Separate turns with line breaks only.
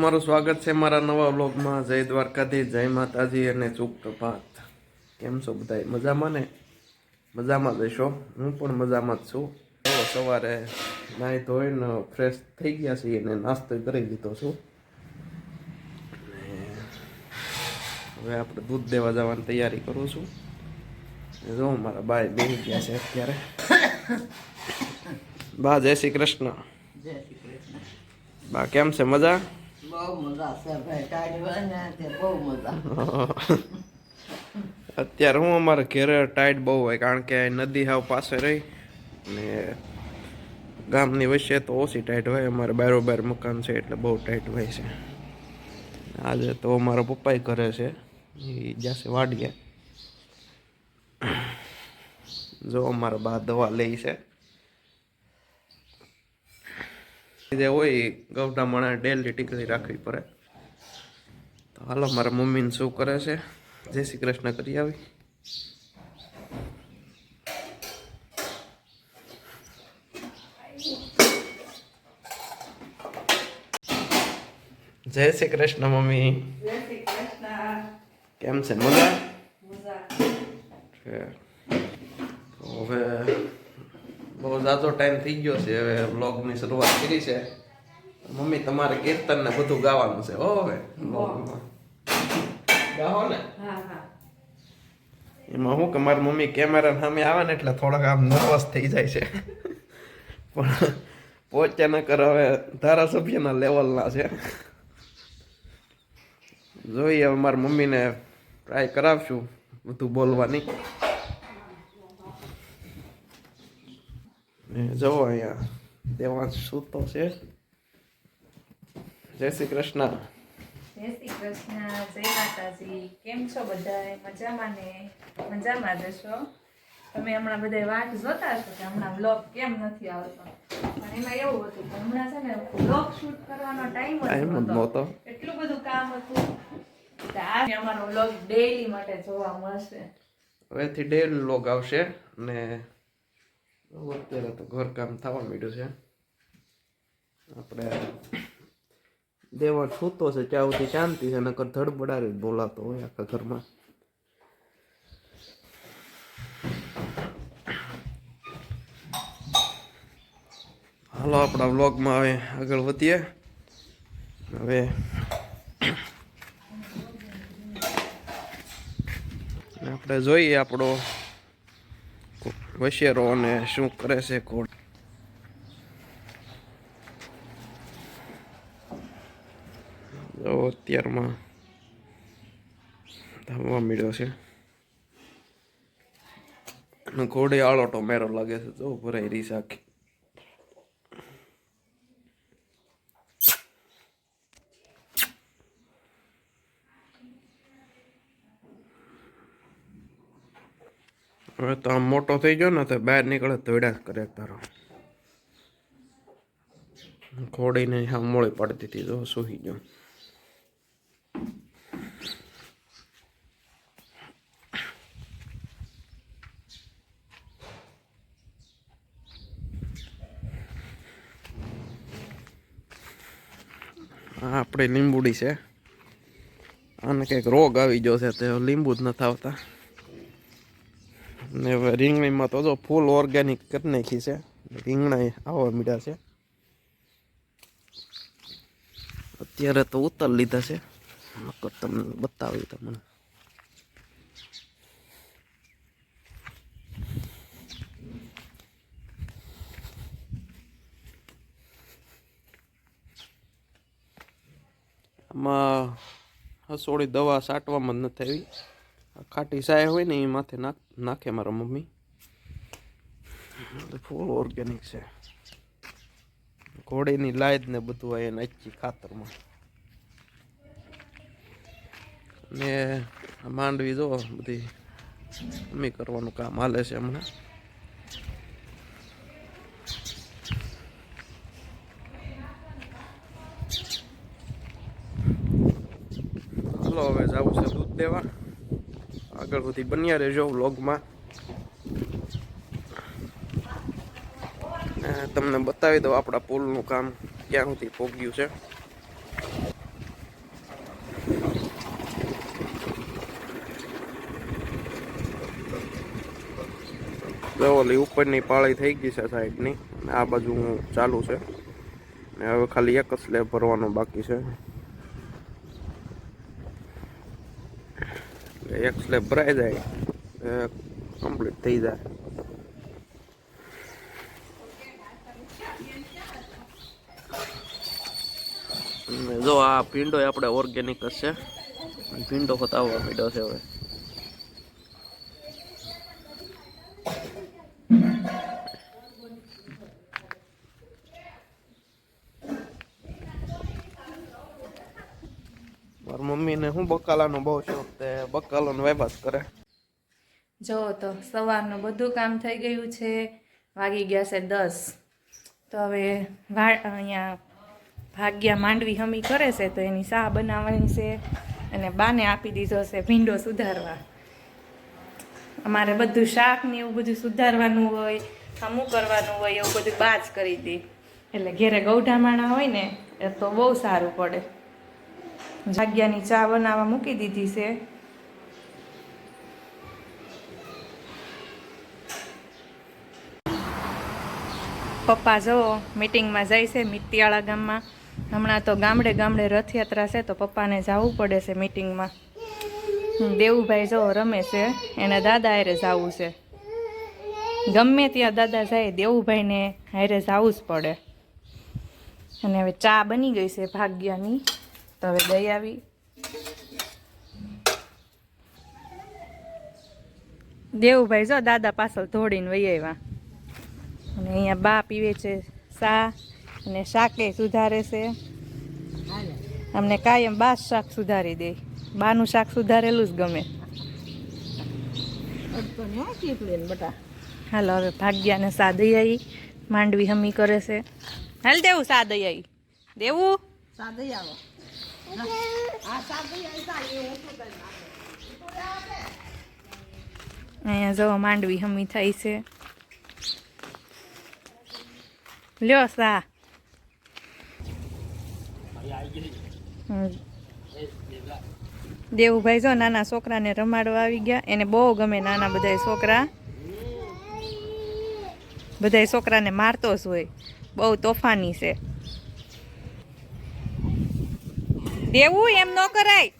તમારું સ્વાગત છે મારા નવા વ્લોગમાં। જય દ્વારકાધીશ, જય માતાજી અને શુભ પ્રભાત। કેમ છો બધા? મજામાં ને? મજામાં જશો? હું પણ મજામાં જ છું। તો સવારે નાહી ધોઈને ફ્રેશ થઈ ગયા છીએ અને નાસ્તો કરી લીધો છું। હવે આપણે દૂધ દેવા જવાની તૈયારી કરું છું। જો મારા બાય બેસી ગયા છે અત્યારે। બા જય શ્રી કૃષ્ણ।
જય શ્રી કૃષ્ણ।
બા કેમ છે? મજા?
બહુ મજા છે ભાઈ, કાઢવા ને તે બહુ મજા।
અત્યારે હું અમારે ઘેરે ટાઈટ બહુ હોય, કારણ કે નદી હાવ પાસે રહી ને ગામની વચ્ચે તો ઓછી ટાઈટ હોય। અમારે બારોબાર મકાન છે એટલે બહુ ટાઈટ હોય છે। આજે તો મારા પપ્પાએ ઘરે છે, એ જશે વાડીએ। જો અમારા બા દવા લે છે। જે હોય ગૌડા માણા ડેલી ટીકડી રાખવી પડે। તો હાલો મારા મમ્મીને શું કરે છે, જય શ્રી કૃષ્ણ કરી આવી। જય શ્રી કૃષ્ણ મમ્મી।
જય શ્રી કૃષ્ણ।
કેમ છે? મજા?
મજા।
હવે બહુ ઝાઝો ટાઈમ થઈ ગયો છે, હવે વ્લોગની શરૂઆત કરી છે। મમ્મી તમારે કીર્તન ને બધું ગાવાનું છે હો હવે વ્લોગમાં। ગાઓ ને?
હા હા।
એમાં હું કે મારી મમ્મી કેમેરા સામે આવે ને એટલે થોડાક આમ નર્વસ થઈ જાય છે। પણ પહોંચ્યા ન કર, હવે ધારાસભ્યના લેવલના છે। જોઈએ હવે મારી મમ્મીને ટ્રાય કરાવશું બધું બોલવાની। જવો અહીંયા દેવાંશ સૂતો છે। જય શ્રી કૃષ્ણ।
જય શ્રી કૃષ્ણ, જય માતાજી। કેમ છો બધાય? મજામાં ને? મજામાં જશો? તમે હમણાં બધા વાટ જોતા હશો કે હમણાં વ્લોગ કેમ નથી આવતો, પણ એમાં એવું હતું કે હમણાં છે ને વ્લોગ શૂટ કરવાનો ટાઈમ જ નહોતો, એટલું બધું કામ હતું કે આ અમારો વ્લોગ ડેઈલી માટે જોવા મળશે।
હવેથી ડેઈલી વ્લોગ આવશે ને અત્યારે તો ઘરકામ થવા માંડ્યું છે। આપણે દેવા સૂતો છે ત્યાં સુધી શાંતિ છે, નકર ધડબડારે જ બોલાતો હોય આખા ઘરમાં। હાલો આપણા વ્લોગમાં હવે આગળ વધીએ। હવે આપણે જોઈએ આપણો વશેરો અને શું કરે છે કોણ। અત્યારમાં ધામવા મળ્યો છે અને ઘોડે આળો ટોમેરો લાગે છે, તો ભરાઈ રહી આખી। હવે તો આમ મોટો થઈ ગયો ને તો બહાર નીકળે ધોડ્યા કરે તારો। ઘોડીને હા મોળી પાડી દીધી, જો સૂઈ ગયો। આ આપણે લીંબુડી છે, આને કંઈક રોગ આવી ગયો છે તો લીંબુ જ નથી આવતા। ને હવે રીંગણીમાં તો જો ફૂલ ઓર્ગેનિક કરી નાખી છે, રીંગણા આવવા મીડ્યા છે। અત્યારે તો ઉતર લીધા છે, નકર તમને બતાવી તમને। આમાં હસોળી દવા છાંટવામાં જ નથી આવી, ખાટી સાય હોય ને એ માથે નાખે મારા મમ્મી। ફૂલ ઓર્ગેનિક છે, ઘોડીની લાઈદ ને બધું હોય નાખી ખાતરમાં। ને માંડવી જો બધી મમ્મી કરવાનું કામ હાલે છે હમણાં। હાલો હવે જવું છે દૂધ દેવા, આગળ સુધી બન્યા રહેજો વ્લોગમાં। તમને બતાવી દઉં આપણા પુલનું કામ ક્યાં સુધી પહોંચ્યું છે। જો ઓલી ઉપરની પાળી થઈ ગઈ છે સાઈડની, આ બાજુ ચાલુ છે ને હવે ખાલી એક જ સ્લેબ ભરવાનો બાકી છે. એક સ્લેબ ભરાઈ જાય કમ્પ્લીટ થઈ જાય. જો આ ભીંડો આપણે ઓર્ગેનિક જ છે, ભીંડો હોતાવવા માંડ્યો છે હવે. મારી મમ્મીને શું બકાલાનો બહુ શોખ, તે બકાલોનો વેપાર કરે.
જો તો સવારનું બધું કામ થઈ ગયું છે, વાગી ગયા છે 10. તો હવે અહીંયા ભાગ્યા માંડવી હમી કરે છે, તો એની શાહ બનાવવાની છે અને બાને આપી દીધો છે ભીંડો સુધારવા. અમારે બધું શાક ને એવું બધું સુધારવાનું હોય, હમું કરવાનું હોય, એવું બધું બા જ કરી દે. એટલે ઘેરે ગૌઢામાણા હોય ને એ તો બહુ સારું પડે. ભાગ્યાની ચા બનાવવા મૂકી દીધી છે. પપ્પા જો મીટિંગમાં જાય છે મિત્તિયાળા ગામમાં. હમણાં તો ગામડે ગામડે રથયાત્રા છે, તો પપ્પાને જવું પડે છે મીટિંગમાં. દેવુભાઈ જો રમે છે, એના દાદા હારે જવું છે. ગમે ત્યાં દાદા જાય, દેવુભાઈને હારે જવું જ પડે. અને હવે ચા બની ગઈ છે ભાગ્યાની, તો હવે દઈ આવી. દેવુભાઈ જો દાદા પાછળ દોડીને વહી આવ્યા. અને અહીંયા બા પીવે છે ચા અને શાકે સુધારે છે. અમને કાયમ બા શાક સુધારી દે, બાનું શાક સુધારેલું જ ગમે. હાલો હવે ભાગ્યાને સા દઈ આવી, માંડવી હમી કરે છે. હાલ દેવું સા દઈ આવી, દેવું અહીંયા જો માંડવી હમી થાય છે. લ્યો સા. દેવુભાઈ જો નાના છોકરાને રમાડવા આવી ગયા. એને બહુ ગમે નાના બધા છોકરા. બધા છોકરાને મારતો જ હોય, બહુ તોફાની છે. દેવું એમ ન કરાય.